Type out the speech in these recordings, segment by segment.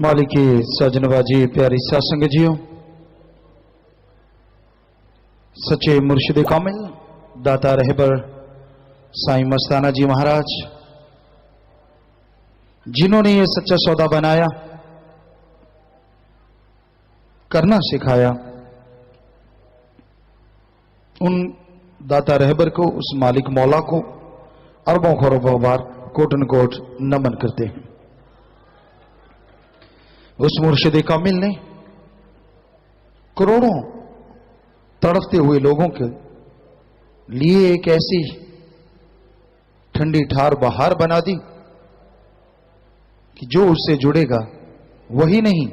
मालिकी सजनबाजी प्यारी सत्संग जियो, सच्चे मुर्शिद कामिल दाता रहबर साईं मस्ताना जी महाराज, जिन्होंने ये सच्चा सौदा बनाया, करना सिखाया, उन दाता रहबर को, उस मालिक मौला को अरबों खरबों बार कोटन कोट नमन करते हैं। उस मुर्शिद कामिल ने करोड़ों तड़पते हुए लोगों के लिए एक ऐसी ठंडी ठार बहार बना दी कि जो उससे जुड़ेगा वही नहीं,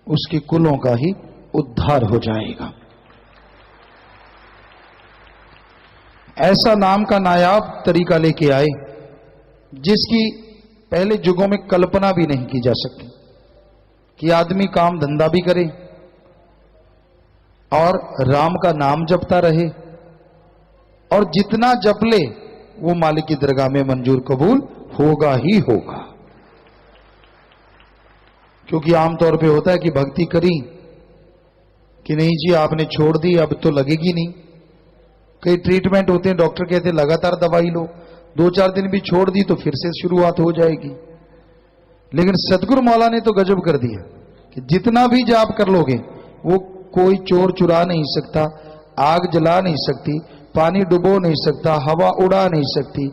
उसके कुलों का ही उद्धार हो जाएगा। ऐसा नाम का नायाब तरीका लेके आए जिसकी पहले युगों में कल्पना भी नहीं की जा सकती कि आदमी काम धंधा भी करे और राम का नाम जपता रहे, और जितना जप ले वो मालिक की दरगाह में मंजूर कबूल होगा ही होगा। क्योंकि आमतौर पे होता है कि भक्ति करी कि नहीं जी आपने छोड़ दी, अब तो लगेगी नहीं। कई ट्रीटमेंट होते हैं, डॉक्टर कहते हैं लगातार दवाई लो, 2-4 दिन भी छोड़ दी तो फिर से शुरुआत हो जाएगी। लेकिन सतगुरु मौला ने तो गजब कर दिया कि जितना भी जाप कर लोगे वो कोई चोर चुरा नहीं सकता, आग जला नहीं सकती, पानी डुबो नहीं सकता, हवा उड़ा नहीं सकती,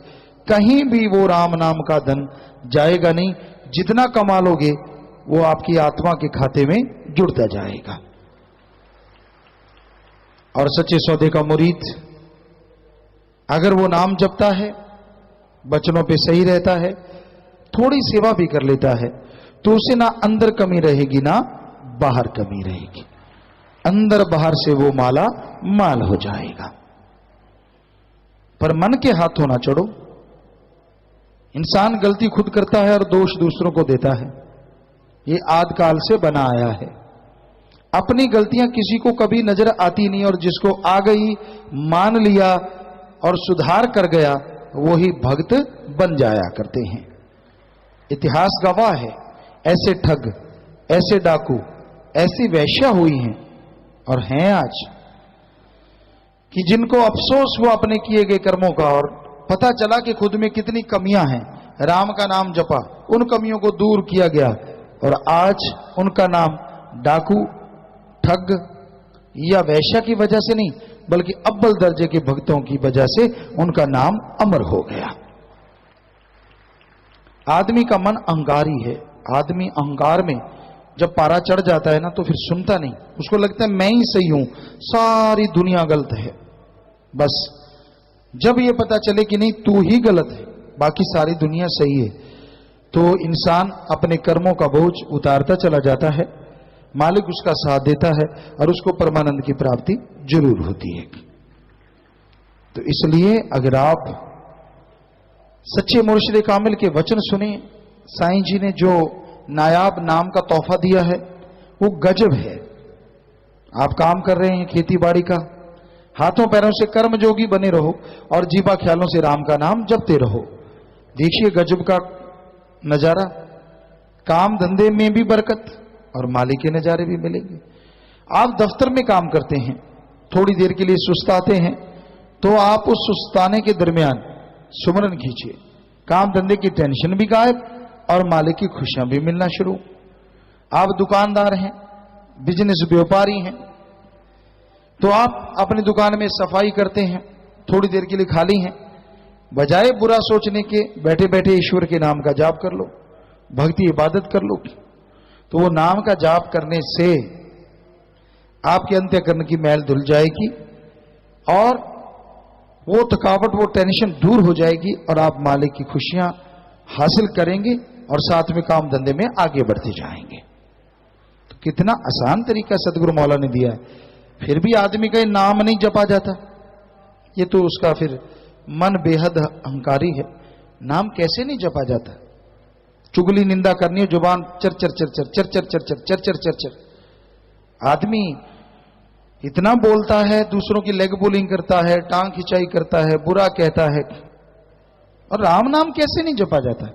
कहीं भी वो राम नाम का धन जाएगा नहीं। जितना कमा लोगे वो आपकी आत्मा के खाते में जुड़ता जाएगा। और सच्चे सौदे का मुरीद अगर वो नाम जपता है, बचनों पे सही रहता है, थोड़ी सेवा भी कर लेता है, तो उसे ना अंदर कमी रहेगी ना बाहर कमी रहेगी। अंदर बाहर से वो माला माल हो जाएगा। पर मन के हाथों ना चढ़ो। इंसान गलती खुद करता है और दोष दूसरों को देता है। ये आद काल से बना आया है। अपनी गलतियां किसी को कभी नजर आती नहीं, और जिसको आ गई मान लिया और सुधार कर गया वो ही भक्त बन जाया करते हैं। इतिहास गवाह है, ऐसे ठग, ऐसे डाकू, ऐसी वैश्या हुई हैं और हैं आज कि जिनको अफसोस हुआ अपने किए गए कर्मों का, और पता चला कि खुद में कितनी कमियां हैं। राम का नाम जपा, उन कमियों को दूर किया गया, और आज उनका नाम डाकू, ठग या वैश्या की वजह से नहीं बल्कि अव्वल दर्जे के भक्तों की वजह से उनका नाम अमर हो गया। आदमी का मन अहंकारी है। आदमी अहंकार में जब पारा चढ़ जाता है ना तो फिर सुनता नहीं, उसको लगता है मैं ही सही हूं, सारी दुनिया गलत है। बस जब ये पता चले कि नहीं तू ही गलत है, बाकी सारी दुनिया सही है, तो इंसान अपने कर्मों का बोझ उतारता चला जाता है, मालिक उसका साथ देता है और उसको परमानंद की प्राप्ति जरूर होती है। तो इसलिए अगर आप सच्चे मुर्शिद कामिल के वचन सुने, साईं जी ने जो नायाब नाम का तोहफा दिया है वो गजब है। आप काम कर रहे हैं खेती बाड़ी का, हाथों पैरों से कर्म जोगी बने रहो और जीवा ख्यालों से राम का नाम जपते रहो। देखिए गजब का नजारा, काम धंधे में भी बरकत और मालिक के नजारे भी मिलेंगे। आप दफ्तर में काम करते हैं, थोड़ी देर के लिए सुस्ताते हैं, तो आप उस सुस्ताने के दरमियान सुमरन खींचिए, काम धंधे की टेंशन भी गायब और मालिक की खुशियां भी मिलना शुरू। आप दुकानदार हैं, बिजनेस व्यापारी हैं, तो आप अपनी दुकान में सफाई करते हैं, थोड़ी देर के लिए खाली हैं, बजाय बुरा सोचने के बैठे बैठे ईश्वर के नाम का जाप कर लो, भक्ति इबादत कर लो। तो वो नाम का जाप करने से आपके अंतःकरण की मैल धुल जाएगी और वो थकावट, वो टेंशन दूर हो जाएगी और आप मालिक की खुशियां हासिल करेंगे और साथ में काम धंधे में आगे बढ़ते जाएंगे। तो कितना आसान तरीका सदगुरु मौला ने दिया है। फिर भी आदमी का नाम नहीं जपा जाता, ये तो उसका फिर मन बेहद अहंकारी है। नाम कैसे नहीं जपा जाता? चुगली निंदा करनी है, जुबान चर चर चर चर चर चर चर चर चर चर चर चर। आदमी इतना बोलता है, दूसरों की लेग पुलिंग करता है, टांग खिंचाई करता है, बुरा कहता है, और राम नाम कैसे नहीं जपा जाता?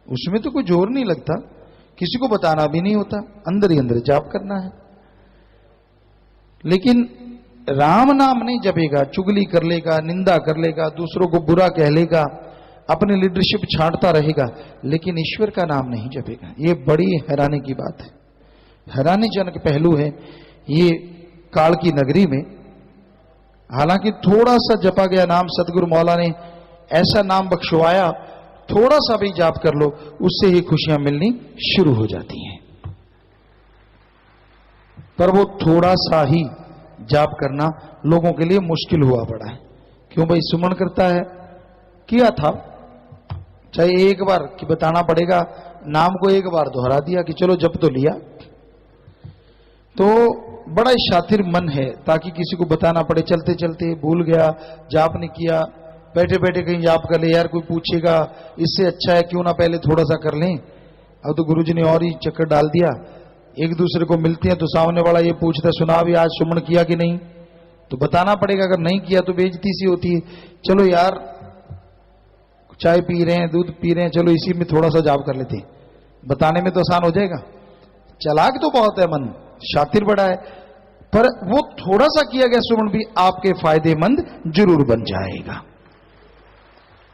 उसमें तो कोई जोर नहीं लगता किसी को बताना भी नहीं होता, अंदर ही अंदर जाप करना है। लेकिन राम नाम नहीं जपेगा, चुगली कर लेगा, निंदा कर लेगा, दूसरों को बुरा कह लेगा, अपनी लीडरशिप छांटता रहेगा, लेकिन ईश्वर का नाम नहीं जपेगा। ये बड़ी हैरानी की बात है, हैरानीजनक पहलू है ये काल की नगरी में। हालांकि थोड़ा सा जपा गया नाम, सतगुरु मौला ने ऐसा नाम बख्शवाया, थोड़ा सा भी जाप कर लो, उससे ही खुशियां मिलनी शुरू हो जाती हैं। पर वो थोड़ा सा ही जाप करना लोगों के लिए मुश्किल हुआ पड़ा है। क्यों भाई? सुमन करता है, किया था, चाहे एक बार कि बताना पड़ेगा, नाम को एक बार दोहरा दिया कि चलो जप तो लिया, तो बड़ा शातिर मन है, ताकि किसी को बताना पड़े, चलते चलते भूल गया, जाप नहीं किया, बैठे बैठे कहीं जाप कर ले, यार कोई पूछेगा, इससे अच्छा है क्यों ना पहले थोड़ा सा कर लें। अब तो गुरुजी ने और ही चक्कर डाल दिया, एक दूसरे को मिलते हैं तो सामने वाला ये पूछता है, सुना भी आज सुमन किया कि नहीं, तो बताना पड़ेगा, अगर नहीं किया तो बेइज्जती सी होती है। चलो यार चाय पी रहे हैं, दूध पी रहे हैं, चलो इसी में थोड़ा सा जाप कर लेते हैं, बताने में तो आसान हो जाएगा। चालाक तो बहुत है मन, शातिर बड़ा है, पर वो थोड़ा सा किया गया सुमन भी आपके फायदेमंद जरूर बन जाएगा।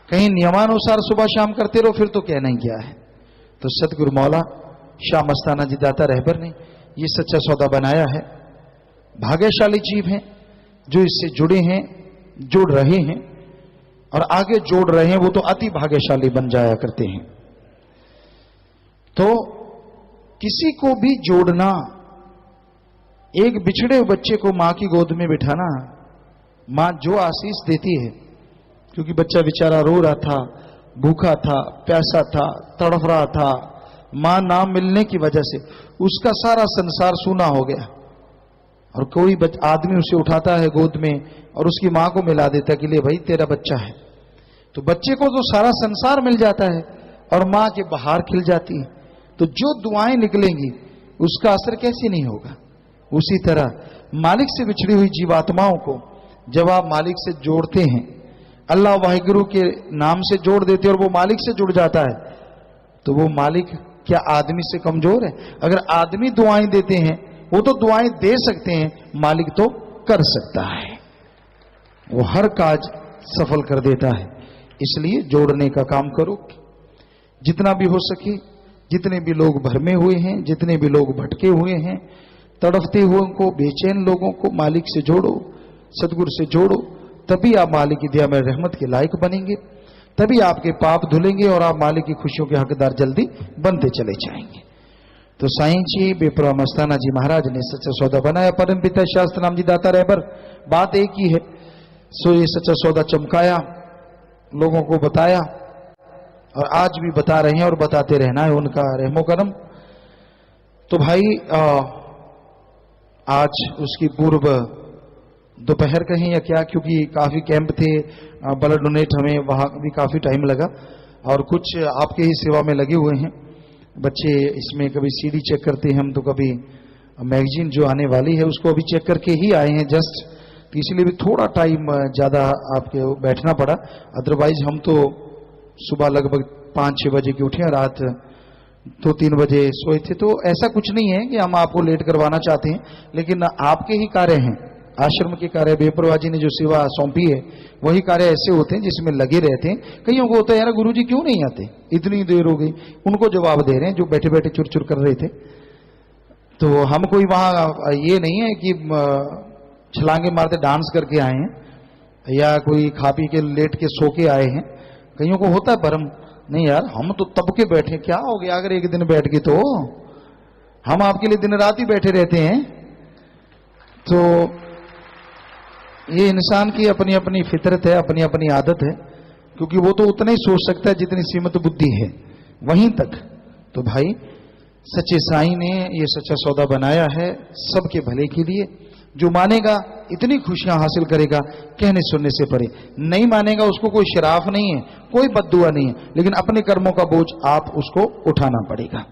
कहीं नियमानुसार सुबह शाम करते रहो, फिर तो कहना ही क्या है। तो सतगुरु मौला शाह मस्ताना जी दाता रहबर ने ये सच्चा सौदा बनाया है। भाग्यशाली जीव हैं जो इससे जुड़े हैं, जुड़ रहे हैं और आगे जोड़ रहे हैं, वो तो अति भाग्यशाली बन जाया करते हैं। तो किसी को भी जोड़ना, एक बिछड़े हुए बच्चे को मां की गोद में बिठाना, मां जो आशीष देती है, क्योंकि बच्चा बेचारा रो रहा था, भूखा था, प्यासा था, तड़फ रहा था, मां ना मिलने की वजह से उसका सारा संसार सूना हो गया, और कोई आदमी उसे उठाता है गोद में और उसकी मां को मिला देता है कि ले भाई तेरा बच्चा है, तो बच्चे को तो सारा संसार मिल जाता है और मां के बाहर खिल जाती है। तो जो दुआएं निकलेंगी उसका असर कैसे नहीं होगा। उसी तरह मालिक से बिछड़ी हुई जीवात्माओं को जब आप मालिक से जोड़ते हैं, अल्लाह वाहिगुरु के नाम से जोड़ देते हैं और वो मालिक से जुड़ जाता है, तो वो मालिक क्या आदमी से कमजोर है? अगर आदमी दुआएं देते हैं, वो तो दुआएं दे सकते हैं, मालिक तो कर सकता है, वो हर काज सफल कर देता है। इसलिए जोड़ने का काम करो, जितना भी हो सके। जितने भी लोग भरमे हुए हैं, जितने भी लोग भटके हुए हैं, तड़फते हुए को, बेचैन लोगों को मालिक से जोड़ो, सदगुरु से जोड़ो, तभी आप मालिक की दया में रहमत के लायक बनेंगे, तभी आपके पाप धुलेंगे और आप मालिक की खुशियों के हकदार जल्दी बनते चले जाएंगे। तो साईं जी बेपरवाह मस्ताना जी महाराज ने सच्चा सौदा बनाया। परम पिता शास्त्र नाम जी दाता रहबर, बात एक ही है। सो ये सच्चा सौदा चमकाया, लोगों को बताया और आज भी बता रहे हैं और बताते रहना है, उनका रहमो करम। तो भाई आज उसकी पूर्व दोपहर कहें या क्या, क्योंकि काफी कैंप थे, ब्लड डोनेट हमें वहां भी काफी टाइम लगा और कुछ आपके ही सेवा में लगे हुए हैं बच्चे। इसमें कभी सीडी चेक करते हैं हम, तो कभी मैगजीन जो आने वाली है उसको अभी चेक करके ही आए हैं जस्ट, तो इसलिए भी थोड़ा टाइम ज्यादा आपके बैठना पड़ा। अदरवाइज हम तो सुबह लगभग 5-6 बजे के उठे, रात 2-3 बजे सोए थे। तो ऐसा कुछ नहीं है कि हम आपको लेट करवाना चाहते हैं, लेकिन आपके ही कार्य हैं, आश्रम के कार्य, बेपरवाह जी ने जो सेवा सौंपी है वही कार्य ऐसे होते हैं जिसमें लगे रहते हैं। कईयों को होता है यार गुरुजी क्यों नहीं आते, इतनी देर हो गई, उनको जवाब दे रहे हैं जो बैठे बैठे चुर चुर कर रहे थे। तो हम कोई वहां ये नहीं है कि छलांगे मारते डांस करके आए हैं या कोई खा पी के लेट के सो के आए हैं। कईयों को होता है भरम, नहीं यार हम तो तब के बैठे, क्या हो गया अगर एक दिन बैठ के, तो हम आपके लिए दिन रात ही बैठे रहते हैं। तो ये इंसान की अपनी अपनी फितरत है, अपनी अपनी आदत है, क्योंकि वो तो उतना ही सोच सकता है जितनी सीमित बुद्धि है, वहीं तक। तो भाई सच्चे साईं ने ये सच्चा सौदा बनाया है सबके भले के लिए। जो मानेगा इतनी खुशियां हासिल करेगा कहने सुनने से परे, नहीं मानेगा उसको कोई शराफ नहीं है, कोई बद्दुआ नहीं है, लेकिन अपने कर्मों का बोझ आप उसको उठाना पड़ेगा।